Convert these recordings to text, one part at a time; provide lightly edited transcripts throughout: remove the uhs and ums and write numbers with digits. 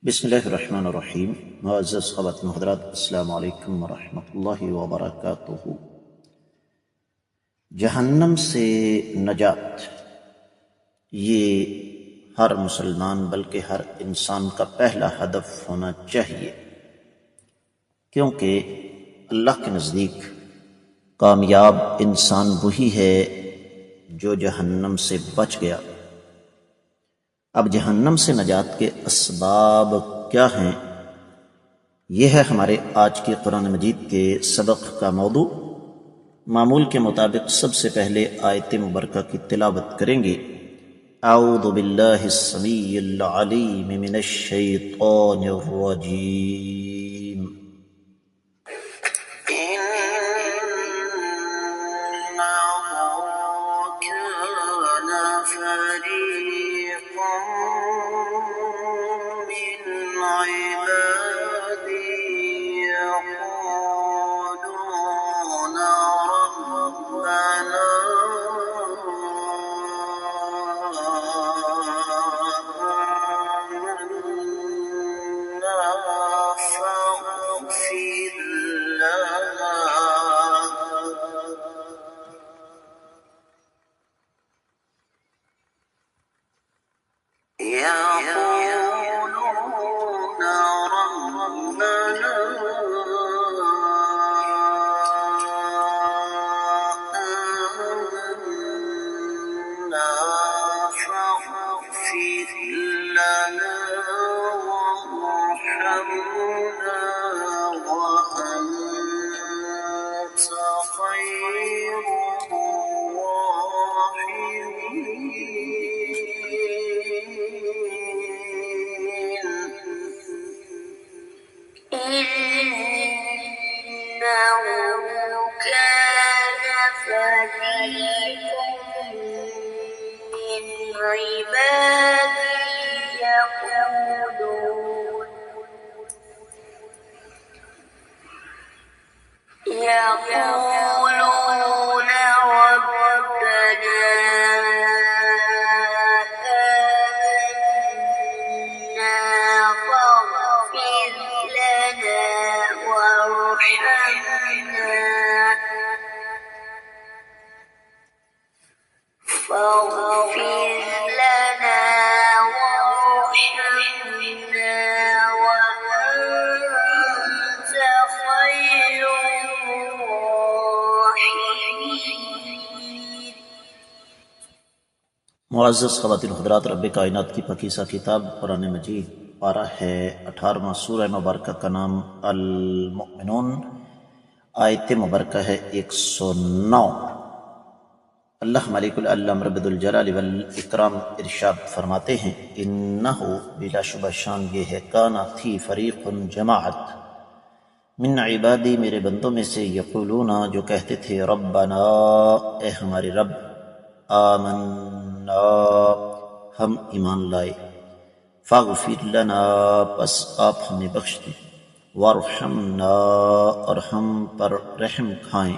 بسم اللہ الرحمن الرحیم۔ معزز خواتین و حضرات، السلام علیکم ورحمۃ اللہ وبرکاتہ۔ جہنم سے نجات یہ ہر مسلمان بلکہ ہر انسان کا پہلا ہدف ہونا چاہیے، کیونکہ اللہ کے نزدیک کامیاب انسان وہی ہے جو جہنم سے بچ گیا۔ اب جہنم سے نجات کے اسباب کیا ہیں، یہ ہے ہمارے آج کے قرآن مجید کے سبق کا موضوع۔ معمول کے مطابق سب سے پہلے آیت مبارکہ کی تلاوت کریں گے۔ اعوذ باللہ السمیع العلیم من الشیطان الرجیم۔ يقولون ربنا آمنا فاغفر لنا وارحمنا وأنت خير الراحمين۔ معزز خواتین و حضرات، رب کائنات کی پاکیزہ کتاب قرآن مجید پارہ ہے 18واں، سورہ مبارکہ کا نام المؤمنون، آیت مبارکہ ہے 109۔ اللہ مالک العلم رب الجلال والاکرام ارشاد فرماتے ہیں، انہو بلا شبہ شان یہ ہے، کانا تھی فریق جماعت من عبادی میرے بندوں میں سے، یقولون جو کہتے تھے، ربنا اے ہمارے رب، آمنا ہم ایمان لائے، فاغفر لنا پس آپ ہمیں بخش دیں، وارحمنا اور ہم پر رحم کھائیں،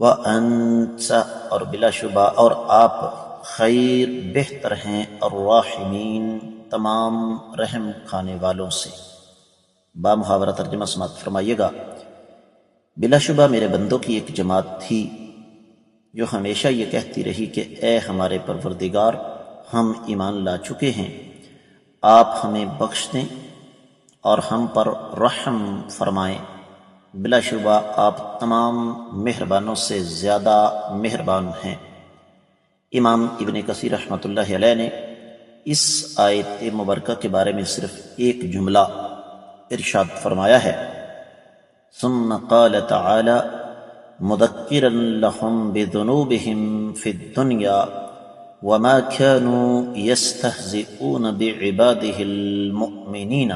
وَأَنْتَ اور بلا شبہ اور آپ، خیر بہتر ہیں، الراحمین تمام رحم کھانے والوں سے۔ با محاورہ ترجمہ سماعت فرمائیے گا۔ بلا شبہ میرے بندوں کی ایک جماعت تھی جو ہمیشہ یہ کہتی رہی کہ اے ہمارے پروردگار، ہم ایمان لا چکے ہیں، آپ ہمیں بخش دیں اور ہم پر رحم فرمائیں، بلا شبہ آپ تمام مہربانوں سے زیادہ مہربان ہیں۔ امام ابن کثیر رحمۃ اللہ علیہ نے اس آیت مبارکہ کے بارے میں صرف ایک جملہ ارشاد فرمایا ہے، ثم قال تعالی مذکرا لهم بذنوبهم في الدنيا وما كانوا يستهزئون بعباده المؤمنين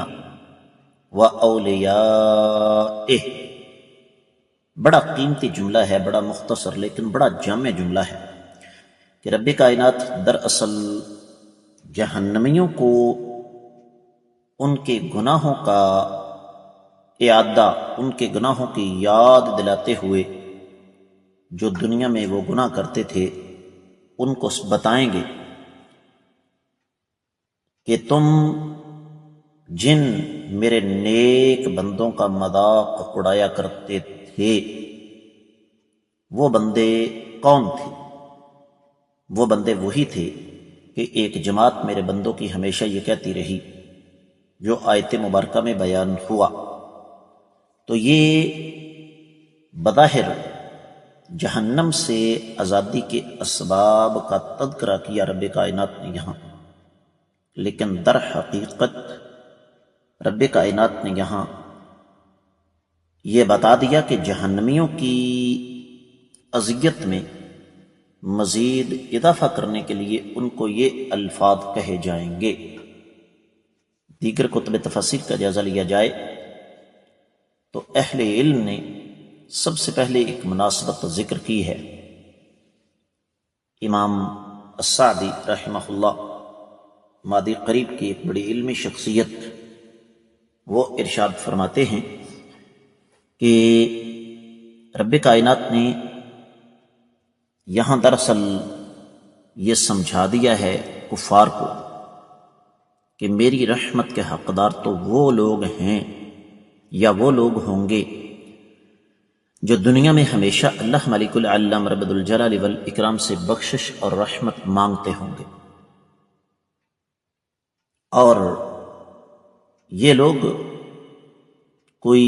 وأولیائه۔ بڑا قیمتی جملہ ہے، بڑا مختصر لیکن بڑا جامع جملہ ہے کہ رب کائنات دراصل جہنمیوں کو ان کے گناہوں کا اعادہ، ان کے گناہوں کی یاد دلاتے ہوئے جو دنیا میں وہ گناہ کرتے تھے ان کو بتائیں گے کہ تم جن میرے نیک بندوں کا مذاق اڑایا کرتے تھے وہ بندے کون تھے؟ وہ بندے وہی تھے کہ ایک جماعت میرے بندوں کی ہمیشہ یہ کہتی رہی جو آیت مبارکہ میں بیان ہوا۔ تو یہ بظاہر جہنم سے آزادی کے اسباب کا تذکرہ کیا رب کائنات نے یہاں، لیکن در حقیقت رب کائنات نے یہاں یہ بتا دیا کہ جہنمیوں کی اذیت میں مزید اضافہ کرنے کے لیے ان کو یہ الفاظ کہے جائیں گے۔ دیگر کتب تفسیر کا جائزہ لیا جائے تو اہل علم نے سب سے پہلے ایک مناسبت ذکر کی ہے۔ امام السعدی رحمہ اللہ، ماضی قریب کی ایک بڑی علمی شخصیت، وہ ارشاد فرماتے ہیں کہ رب کائنات نے یہاں دراصل یہ سمجھا دیا ہے کفار کو کہ میری رحمت کے حقدار تو وہ لوگ ہیں یا وہ لوگ ہوں گے جو دنیا میں ہمیشہ اللہ ملک العلم رب الجلال والاکرام سے بخشش اور رحمت مانگتے ہوں گے، اور یہ لوگ کوئی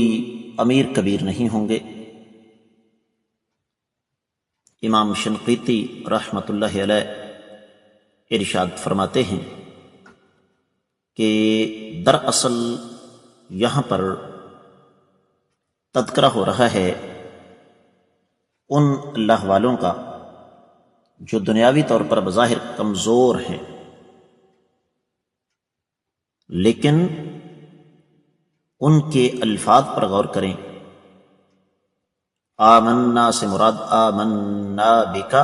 امیر کبیر نہیں ہوں گے۔ امام شنقیطی رحمۃ اللہ علیہ ارشاد فرماتے ہیں کہ دراصل یہاں پر تذکرہ ہو رہا ہے ان اللہ والوں کا جو دنیاوی طور پر بظاہر کمزور ہیں، لیکن ان کے الفاظ پر غور کریں۔ آمنا سے مراد آمنا بک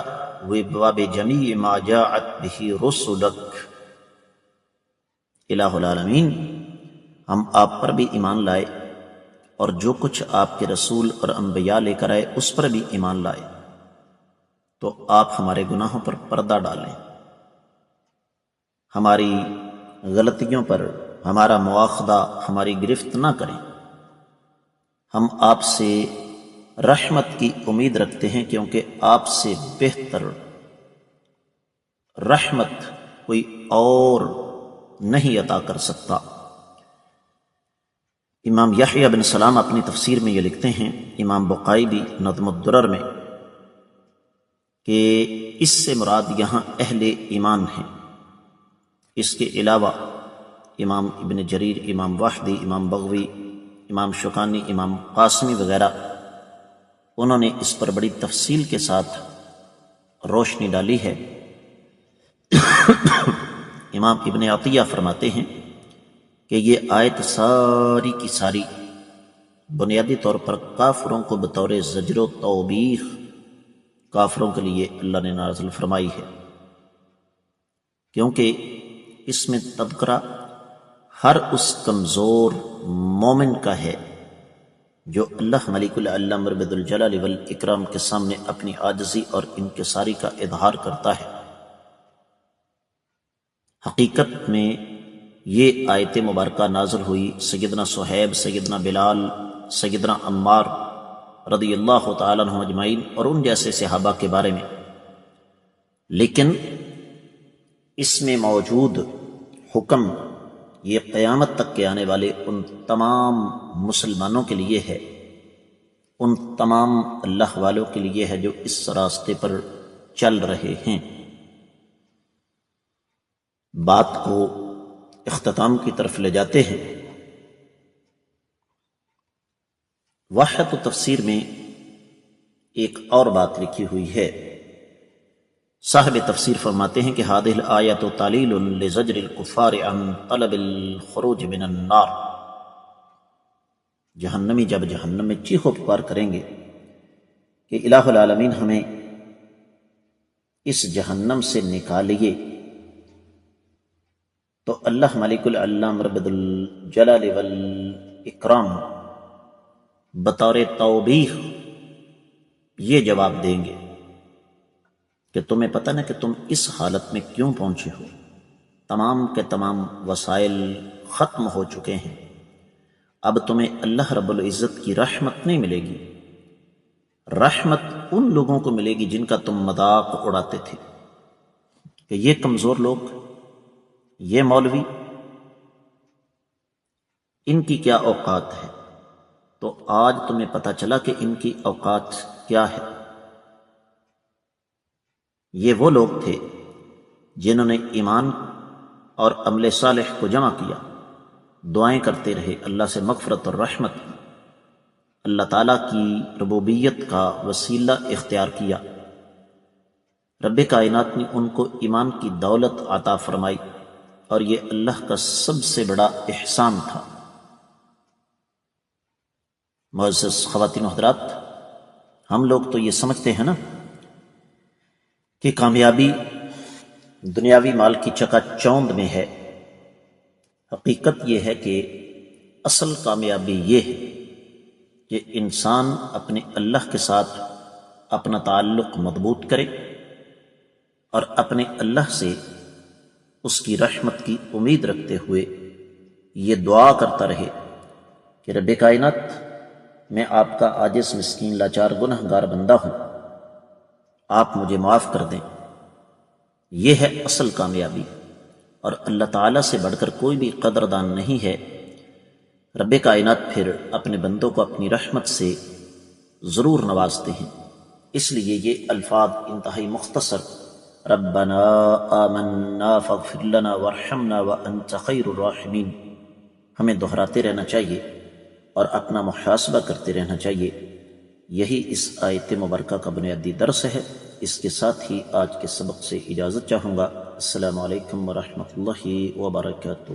وبجمیع ما جاءت بہ رسلک، الہ العالمین، ہم آپ پر بھی ایمان لائے اور جو کچھ آپ کے رسول اور انبیاء لے کر آئے اس پر بھی ایمان لائے، تو آپ ہمارے گناہوں پر پردہ ڈالیں، ہماری غلطیوں پر ہمارا مواخذہ، ہماری گرفت نہ کریں۔ ہم آپ سے رحمت کی امید رکھتے ہیں کیونکہ آپ سے بہتر رحمت کوئی اور نہیں عطا کر سکتا۔ امام یحییٰ بن سلام اپنی تفسیر میں یہ لکھتے ہیں، امام بقائی بھی نظم الدرر میں، کہ اس سے مراد یہاں اہل ایمان ہیں۔ اس کے علاوہ امام ابن جریر، امام واحدی، امام بغوی، امام شوکانی، امام قاسمی وغیرہ انہوں نے اس پر بڑی تفصیل کے ساتھ روشنی ڈالی ہے۔ امام ابن عطیہ فرماتے ہیں کہ یہ آیت ساری کی ساری بنیادی طور پر کافروں کو بطور زجر و توبیخ کافروں کے لیے اللہ نے نازل فرمائی ہے، کیونکہ اس میں تذکرہ ہر اس کمزور مومن کا ہے جو اللہ ملک العلم رب الجلال والاکرام کے سامنے اپنی عاجزی اور انکساری کا اظہار کرتا ہے۔ حقیقت میں یہ آیت مبارکہ نازل ہوئی سیدنا صہیب، سیدنا بلال، سیدنا عمار رضی اللہ تعالیٰ عنہ اجمعین اور ان جیسے صحابہ کے بارے میں، لیکن اس میں موجود حکم یہ قیامت تک کے آنے والے ان تمام مسلمانوں کے لیے ہے، ان تمام اللہ والوں کے لیے ہے جو اس راستے پر چل رہے ہیں۔ بات کو اختتام کی طرف لے جاتے ہیں۔ وحدت تفسیر میں ایک اور بات لکھی ہوئی ہے۔ صاحب تفسیر فرماتے ہیں کہ هذه الآیت تعلیل لزجر الکفار عن طلب الخروج من النار، جہنمی جب جہنم میں چیخ و پکار کریں گے کہ الہ العالمین ہمیں اس جہنم سے نکالیے، تو اللہ ملک العلم رب الجلال والاکرام بطور توبیخ یہ جواب دیں گے کہ تمہیں پتہ نہ کہ تم اس حالت میں کیوں پہنچے ہو، تمام کے تمام وسائل ختم ہو چکے ہیں، اب تمہیں اللہ رب العزت کی رحمت نہیں ملے گی، رحمت ان لوگوں کو ملے گی جن کا تم مذاق اڑاتے تھے کہ یہ کمزور لوگ، یہ مولوی، ان کی کیا اوقات ہے۔ تو آج تمہیں پتہ چلا کہ ان کی اوقات کیا ہے۔ یہ وہ لوگ تھے جنہوں نے ایمان اور عمل صالح کو جمع کیا، دعائیں کرتے رہے، اللہ سے مغفرت اور رحمت کی، اللہ تعالیٰ کی ربوبیت کا وسیلہ اختیار کیا، رب کائنات نے ان کو ایمان کی دولت عطا فرمائی، اور یہ اللہ کا سب سے بڑا احسان تھا۔ معزز خواتین و حضرات، ہم لوگ تو یہ سمجھتے ہیں نا کہ کامیابی دنیاوی مال کی چکا چوند میں ہے۔ حقیقت یہ ہے کہ اصل کامیابی یہ ہے کہ انسان اپنے اللہ کے ساتھ اپنا تعلق مضبوط کرے اور اپنے اللہ سے اس کی رحمت کی امید رکھتے ہوئے یہ دعا کرتا رہے کہ رب کائنات، میں آپ کا عاجز مسکین لاچار گنہگار بندہ ہوں، آپ مجھے معاف کر دیں۔ یہ ہے اصل کامیابی، اور اللہ تعالیٰ سے بڑھ کر کوئی بھی قدردان نہیں ہے۔ رب کائنات پھر اپنے بندوں کو اپنی رحمت سے ضرور نوازتے ہیں۔ اس لیے یہ الفاظ انتہائی مختصر، ربنا آمنا فاغفر لنا وارحمنا وانت خیر الراحمین، ہمیں دہراتے رہنا چاہیے اور اپنا محاسبہ کرتے رہنا چاہیے۔ یہی اس آیت مبارکہ کا بنیادی درس ہے۔ اس کے ساتھ ہی آج کے سبق سے اجازت چاہوں گا۔ السلام علیکم ورحمۃ اللہ وبرکاتہ۔